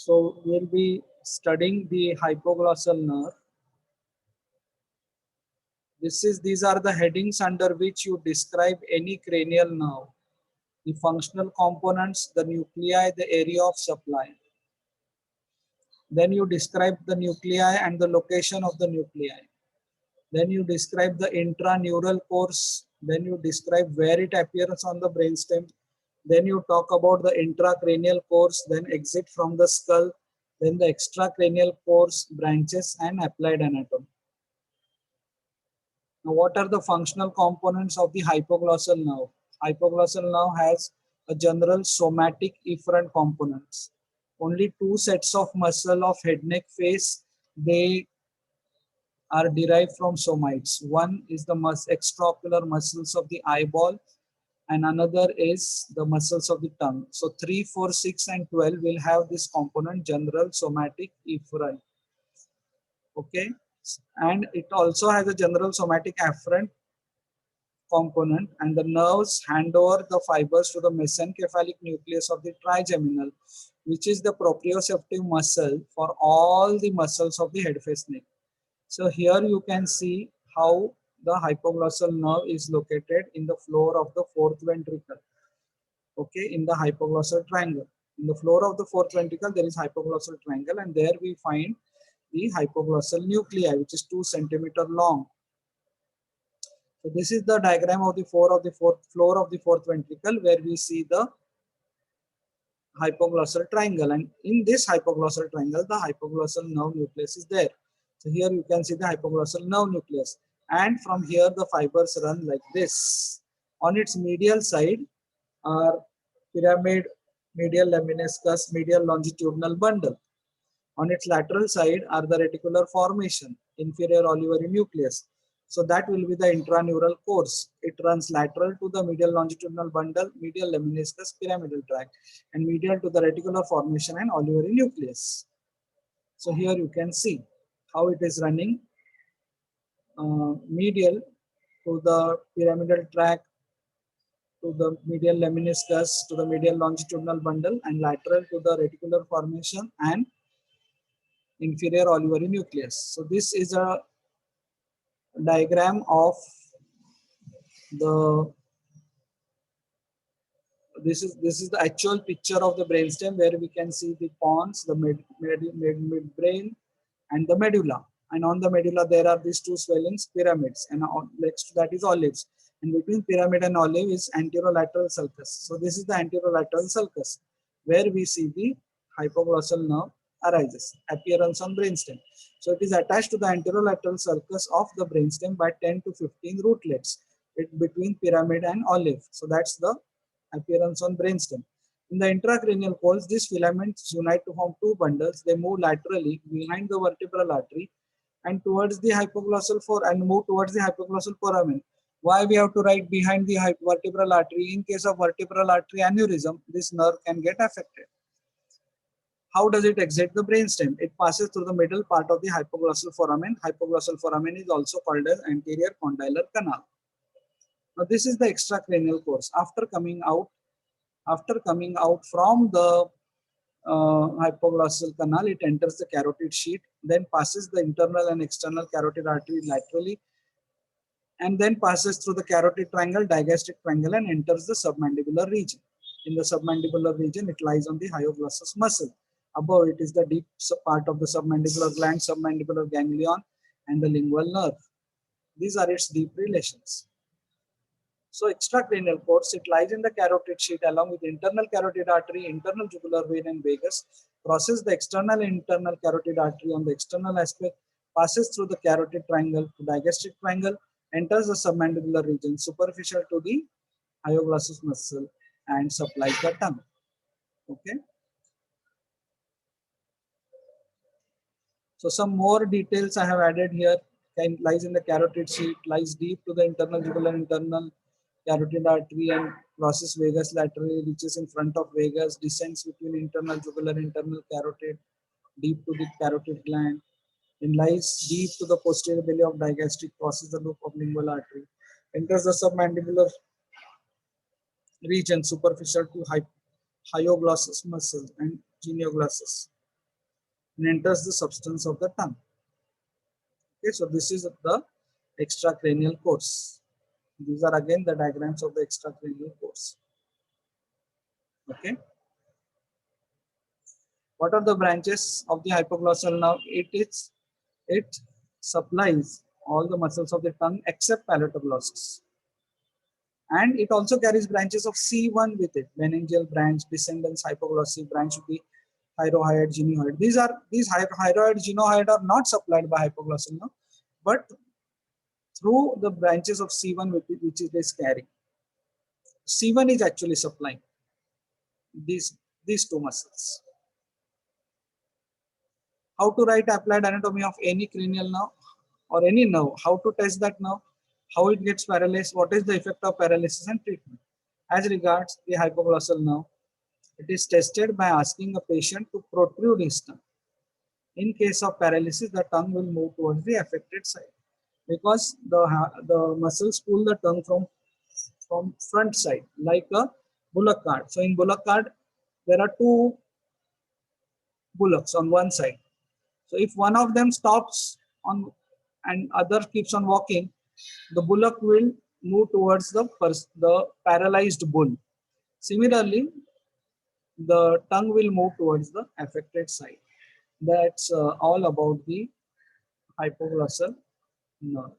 So we'll be studying the hypoglossal nerve. These are the headings under which you describe any cranial nerve. The functional components, the nuclei, the area of supply. Then you describe the nuclei and the location of the nuclei. Then you describe the intraneural course. Then you describe where it appears on the brainstem. Then you talk about the intracranial course, then exit from the skull, then the extracranial course, branches, and applied anatomy. Now, what are the functional components of the hypoglossal nerve? Hypoglossal nerve has a general somatic efferent components. Only two sets of muscle of head, neck, face, they are derived from somites. One is the extraocular muscles of the eyeball, and another is the muscles of the tongue. So 3, 4, 6, and 12 will have this component general somatic efferent. Okay, and it also has a general somatic afferent component, and the nerves hand over the fibers to the mesencephalic nucleus of the trigeminal, which is the proprioceptive muscle for all the muscles of the head, face, neck. So here you can see how the hypoglossal nerve is located in the floor of the fourth ventricle. Okay, in the hypoglossal triangle. In the floor of the fourth ventricle, there is hypoglossal triangle, and there we find the hypoglossal nuclei, which is 2 centimeter long. So this is the diagram of the floor of the fourth ventricle, where we see the hypoglossal triangle, and in this hypoglossal triangle, the hypoglossal nerve nucleus is there. So here you can see the hypoglossal nerve nucleus, and from here the fibers run like this. On its medial side are pyramid, medial lemniscus, medial longitudinal bundle. On its lateral side are the reticular formation, inferior olivary nucleus. So that will be the intraneural course. It runs lateral to the medial longitudinal bundle, medial lemniscus, pyramidal tract, and medial to the reticular formation and olivary nucleus. So here you can see how it is running medial to the pyramidal tract, to the medial lemniscus, to the medial longitudinal bundle, and lateral to the reticular formation and inferior olivary nucleus. So this is a diagram of the this is the actual picture of the brainstem, where we can see the pons, the midbrain, and the medulla. And on the medulla there are these two swellings, pyramids, and next to that is olives. And between pyramid and olive is anterolateral sulcus. So this is the anterolateral sulcus, where we see the hypoglossal nerve arises, appearance on brainstem. So it is attached to the anterolateral sulcus of the brainstem by 10 to 15 rootlets between pyramid and olive. So that's the appearance on brainstem. In the intracranial coils, these filaments unite to form two bundles. They move laterally behind the vertebral artery and towards the hypoglossal move towards the hypoglossal foramen. Why we have to write behind the vertebral artery? In case of vertebral artery aneurysm, this nerve can get affected. How does it exit the brainstem? It passes through the middle part of the hypoglossal foramen. Hypoglossal foramen is also called as anterior condylar canal. Now this is the extracranial course. After coming out from the hypoglossal canal, it enters the carotid sheath, then passes the internal and external carotid artery laterally, and then passes through the carotid triangle, digastric triangle, and enters the submandibular region. In the submandibular region, it lies on the hyoglossus muscle. Above it is the deep part of the submandibular gland, submandibular ganglion, and the lingual nerve. These are its deep relations. So extracranial course, it lies in the carotid sheath along with internal carotid artery, internal jugular vein, and vagus, crosses the external and internal carotid artery on the external aspect, passes through the carotid triangle to digastric triangle, enters the submandibular region superficial to the hyoglossus muscle, and supplies the tongue. Okay. So some more details I have added here. Lies in the carotid sheath, lies deep to the internal jugular, internal carotid artery, and crosses vagus laterally, reaches in front of vagus, descends between internal jugular, internal carotid, deep to the carotid gland, then lies deep to the posterior belly of digastric, crosses the loop of lingual artery, enters the submandibular region superficial to hyoglossus muscle and genioglossus. and enters the substance of the tongue. Okay, so this is the extracranial course. These are again the diagrams of the extracranial course. Okay. What are the branches of the hypoglossal nerve? It supplies all the muscles of the tongue except palatoglossus. And it also carries branches of C1 with it. Meningeal branch, descendants, hypoglossy branch would be hyrohyoid, gynoid. These hyrohyoid, gynoid are not supplied by hypoglossal nerve, but through the branches of C1 which it is carrying. C1 is actually supplying these two muscles. How to write applied anatomy of any cranial nerve or any nerve? How to test that nerve? How it gets paralyzed? What is the effect of paralysis and treatment? As regards the hypoglossal nerve, it is tested by asking a patient to protrude his tongue. In case of paralysis, the tongue will move towards the affected side because the muscles pull the tongue from front side like a bullock cart. So in bullock cart, there are two bullocks on one side. So if one of them stops on and other keeps on walking, the bullock will move towards the paralyzed bull. Similarly, the tongue will move towards the affected side. That's all about the hypoglossal nerve.